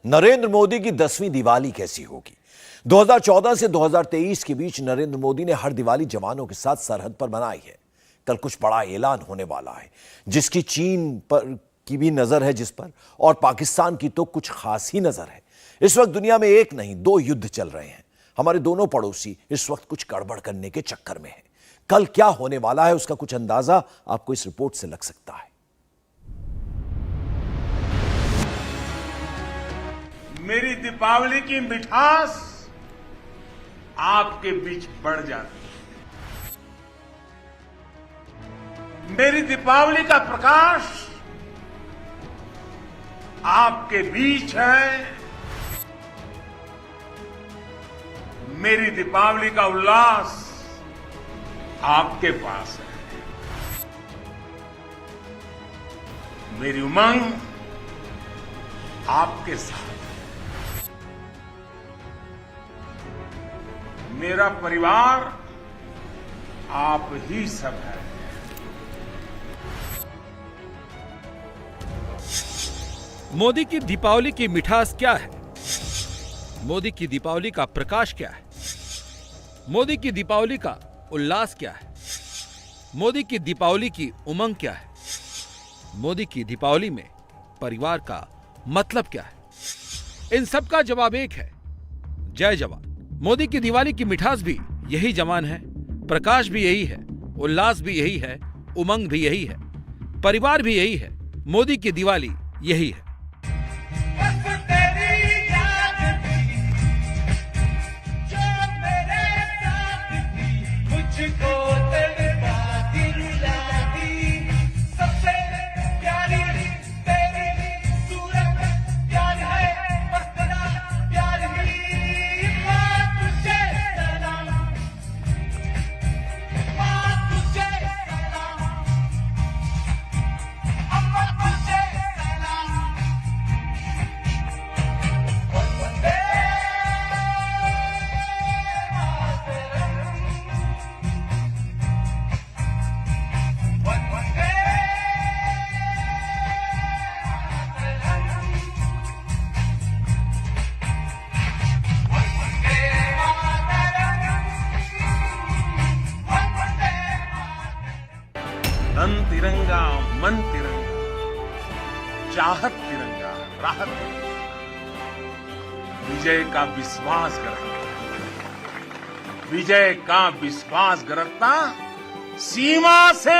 नरेंद्र मोदी की 10वीं दिवाली कैसी होगी? 2014 से 2023 के बीच नरेंद्र मोदी ने हर दिवाली जवानों के साथ सरहद पर मनाई है। कल कुछ बड़ा ऐलान होने वाला है, जिसकी चीन पर की भी नजर है जिस पर, और पाकिस्तान की तो कुछ खास ही नजर है। इस वक्त दुनिया में एक नहीं दो युद्ध चल रहे हैं। हमारे दोनों पड़ोसी इस वक्त कुछ गड़बड़ करने के चक्कर में हैं। कल क्या होने वाला है उसका कुछ अंदाजा आपको इस रिपोर्ट से लग सकता है। मेरी दीपावली की मिठास आपके बीच बढ़ जाती है। मेरी दीपावली का प्रकाश आपके बीच है। मेरी दीपावली का उल्लास आपके पास है। मेरी उमंग आपके साथ है। मेरा परिवार आप ही सब है। मोदी की दीपावली की मिठास क्या है? मोदी की दीपावली का प्रकाश क्या है? मोदी की दीपावली का उल्लास क्या है? मोदी की दीपावली की उमंग क्या है? मोदी की दीपावली में परिवार का मतलब क्या है? इन सब का जवाब एक है, जय जवान। मोदी की दिवाली की मिठास भी यही जवान है, प्रकाश भी यही है, उल्लास भी यही है, उमंग भी यही है, परिवार भी यही है। मोदी की दिवाली यही है। तन तिरंगा, मन तिरंगा, चाहत तिरंगा, राहत तिरंगा, विजय का विश्वास गरजता, विजय का विश्वास गरजता, सीमा से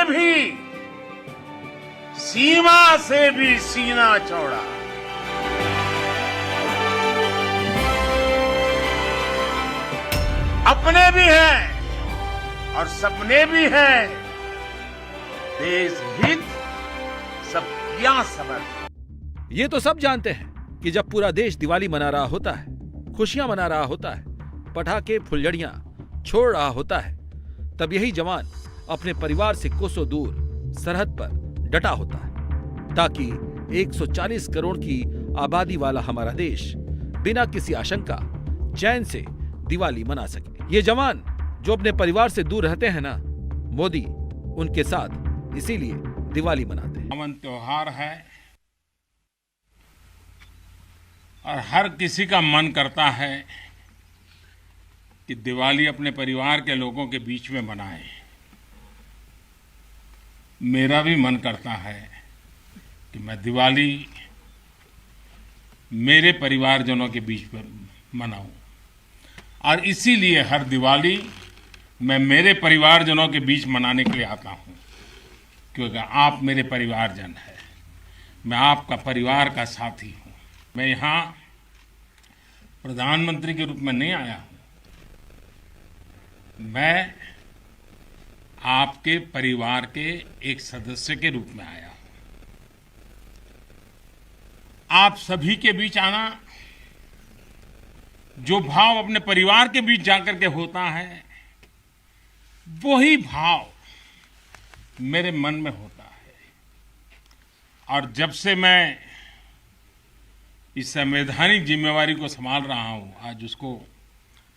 भी सीना चौड़ा। अपने भी हैं और सपने भी हैं। देश हित सब क्या समर्थ। ये तो सब जानते हैं कि जब पूरा देश दिवाली मना रहा होता है, खुशियां मना रहा होता है, पटाखे फुलझड़ियां छोड़ रहा होता है, तब यही जवान अपने परिवार से कोसों दूर सरहद पर डटा होता है, ताकि 140 करोड़ की आबादी वाला हमारा देश बिना किसी आशंका चैन से दिवाली मना सके। ये जवान जो अपने परिवार से दूर रहते हैं ना, मोदी उनके साथ इसीलिए दिवाली मनाते हैं। पावन त्योहार है और हर किसी का मन करता है कि दिवाली अपने परिवार के लोगों के बीच में मनाए। मेरा भी मन करता है कि मैं दिवाली मेरे परिवारजनों के बीच में मनाऊं, और इसीलिए हर दिवाली मैं मेरे परिवारजनों के बीच मनाने के लिए आता हूं, क्योंकि आप मेरे परिवारजन हैं। मैं आपका परिवार का साथी हूं। मैं यहाँ प्रधानमंत्री के रूप में नहीं आया हूं, मैं आपके परिवार के एक सदस्य के रूप में आया हूं। आप सभी के बीच आना, जो भाव अपने परिवार के बीच जाकर के होता है, वही भाव मेरे मन में होता है। और जब से मैं इस संवैधानिक जिम्मेवारी को संभाल रहा हूं, आज उसको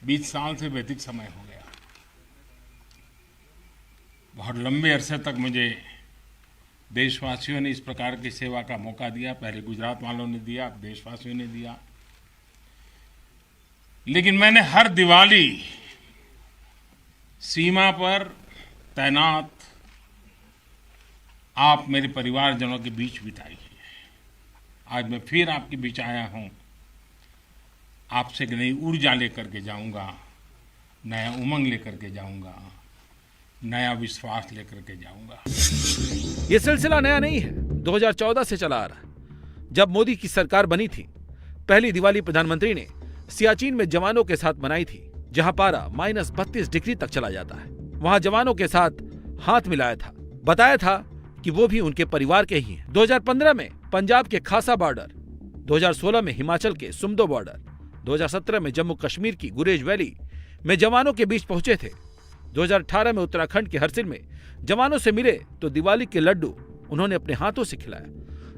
20 साल से भी अधिक समय हो गया। बहुत लंबे अरसे तक मुझे देशवासियों ने इस प्रकार की सेवा का मौका दिया। पहले गुजरात वालों ने दिया, अब देशवासियों ने दिया। लेकिन मैंने हर दिवाली सीमा पर तैनात आप मेरे परिवारजनों के बीच बिताई है। आज मैं फिर आपके बीच आया हूं, आपसे एक नई ऊर्जा लेकर के जाऊंगा, नया उमंग लेकर के जाऊंगा, नया विश्वास लेकर के जाऊंगा। ये सिलसिला नया नहीं है, 2014 से चला आ रहा है। जब मोदी की सरकार बनी थी, पहली दिवाली प्रधानमंत्री ने सियाचिन में जवानों के साथ मनाई थी, जहां पारा -32 डिग्री तक चला जाता है। वहां जवानों के साथ हाथ मिलाया था, बताया था कि वो भी उनके परिवार के ही हैं। 2015 में पंजाब के खासा बॉर्डर, 2016 में हिमाचल के सुमदो बॉर्डर, 2017 में जम्मू कश्मीर की गुरेज वैली में जवानों के बीच पहुंचे थे। 2018 में उत्तराखंड के हरसिल में जवानों से मिले तो दिवाली के लड्डू उन्होंने अपने हाथों से खिलाया।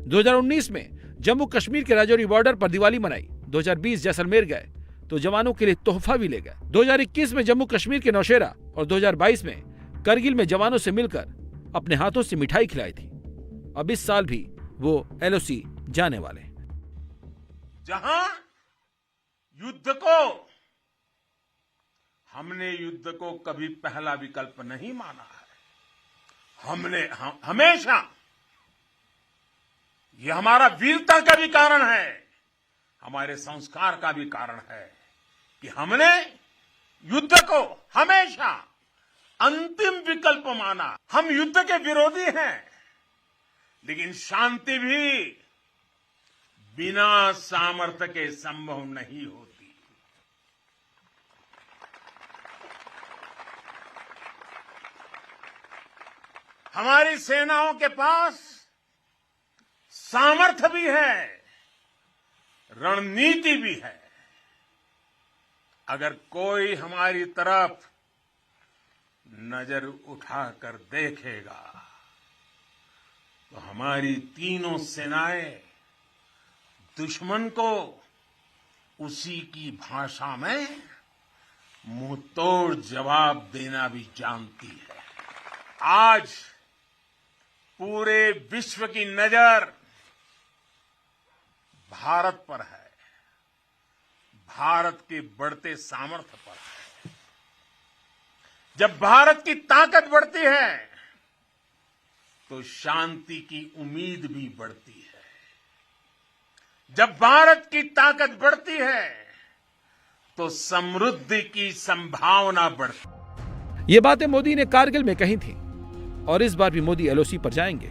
2019 में जम्मू कश्मीर के राजौरी बॉर्डर पर दिवाली मनाई। 2020 जैसलमेर गए तो जवानों के लिए तोहफा भी ले गए। 2021 में जम्मू कश्मीर के नौशेरा और 2022 में करगिल में जवानों से मिलकर अपने हाथों से मिठाई खिलाई थी। अब इस साल भी वो LOC जाने वाले हैं। जहां हमने युद्ध को कभी पहला विकल्प नहीं माना है। हमने हमेशा, यह हमारा वीरता का भी कारण है, हमारे संस्कार का भी कारण है कि हमने युद्ध को हमेशा अंतिम विकल्प माना। हम युद्ध के विरोधी हैं, लेकिन शांति भी बिना सामर्थ्य के संभव नहीं होती। हमारी सेनाओं के पास सामर्थ्य भी है, रणनीति भी है। अगर कोई हमारी तरफ नजर उठाकर देखेगा तो हमारी तीनों सेनाएं दुश्मन को उसी की भाषा में मुंहतोड़ जवाब देना भी जानती है। आज पूरे विश्व की नजर भारत पर है, भारत के बढ़ते सामर्थ्य पर है। जब भारत की ताकत बढ़ती है तो शांति की उम्मीद भी बढ़ती है। जब भारत की ताकत बढ़ती है तो समृद्धि की संभावना बढ़ती है। ये बातें मोदी ने कारगिल में कही थी और इस बार भी मोदी LOC पर जाएंगे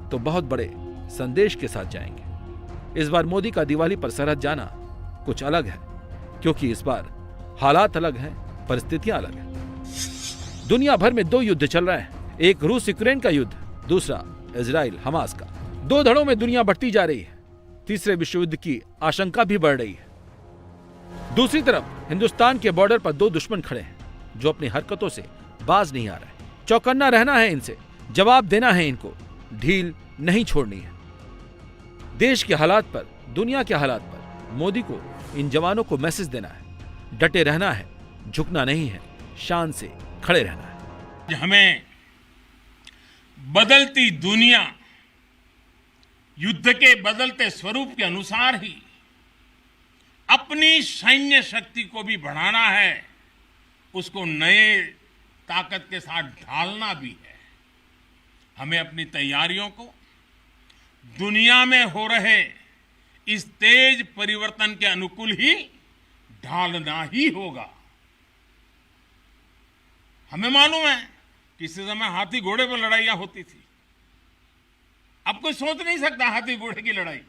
तो बहुत बड़े संदेश के साथ जाएंगे। इस बार मोदी का दिवाली पर सरहद जाना कुछ अलग है, क्योंकि इस बार हालात अलग हैं, परिस्थितियां अलग हैं। दुनिया भर में 2 युद्ध चल रहे हैं, एक रूस यूक्रेन का युद्ध, दूसरा इजराइल हमास का। 2 धड़ों में दुनिया बढ़ती जा रही है, तीसरे विश्व युद्ध की आशंका भी बढ़ रही है। दूसरी तरफ हिंदुस्तान के बॉर्डर पर 2 दुश्मन खड़े हैं जो अपनी हरकतों से बाज नहीं आ रहे। चौकन्ना रहना है इनसे, जवाब देना है इनको, ढील नहीं छोड़नी है। देश के हालात पर, दुनिया के हालात पर मोदी को इन जवानों को मैसेज देना है, डटे रहना है, झुकना नहीं है, शान से खड़े रहना है। हमें बदलती दुनिया, युद्ध के बदलते स्वरूप के अनुसार ही अपनी सैन्य शक्ति को भी बढ़ाना है, उसको नए ताकत के साथ ढालना भी है। हमें अपनी तैयारियों को दुनिया में हो रहे इस तेज परिवर्तन के अनुकूल ही ढालना ही होगा। हमें मालूम है किसी समय हाथी घोड़े पर लड़ाइयां होती थी। अब कोई सोच नहीं सकता हाथी घोड़े की लड़ाई,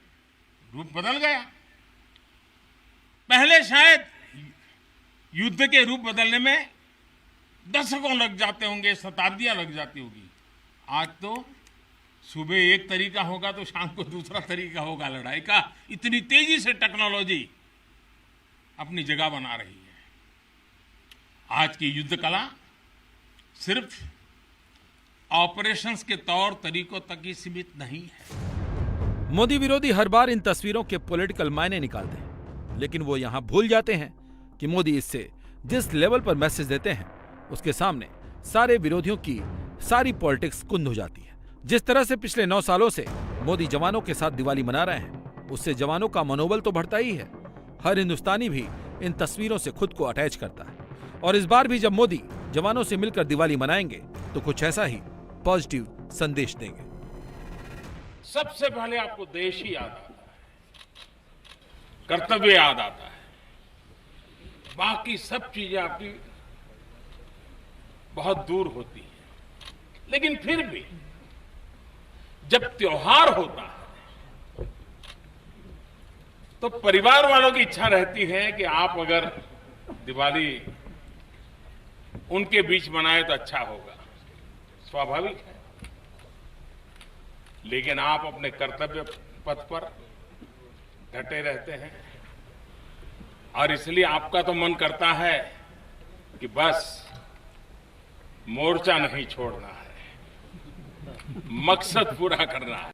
रूप बदल गया। पहले शायद युद्ध के रूप बदलने में दशकों लग जाते होंगे, शताब्दियां लग जाती होगी। आज तो सुबह एक तरीका होगा तो शाम को दूसरा तरीका होगा लड़ाई का। इतनी तेजी से टेक्नोलॉजी अपनी जगह बना रही है। आज की युद्ध कला सिर्फ ऑपरेशंस के तौर तरीकों तक ही सीमित नहीं है। मोदी विरोधी हर बार इन तस्वीरों के पॉलिटिकल मायने निकालते हैं, लेकिन वो यहां भूल जाते हैं कि मोदी इससे जिस लेवल पर मैसेज देते हैं उसके सामने सारे विरोधियों की सारी पॉलिटिक्स कुंद हो जाती है। जिस तरह से पिछले 9 सालों से मोदी जवानों के साथ दिवाली मना रहे हैं, उससे जवानों का मनोबल तो बढ़ता ही है। हर हिंदुस्तानी भी इन तस्वीरों से खुद को अटैच करता है। और इस बार भी जब मोदी जवानों से मिलकर दिवाली मनाएंगे तो कुछ ऐसा ही पॉजिटिव संदेश देंगे। सबसे पहले आपको देश ही याद आता है, कर्तव्य याद आता है, बाकी सब चीजें आपकी बहुत दूर होती है। लेकिन फिर भी जब त्योहार होता है तो परिवार वालों की इच्छा रहती है कि आप अगर दिवाली उनके बीच मनाए तो अच्छा होगा, स्वाभाविक है। लेकिन आप अपने कर्तव्य पथ पर डटे रहते हैं और इसलिए आपका तो मन करता है कि बस मोर्चा नहीं छोड़ना है, मकसद पूरा करना है।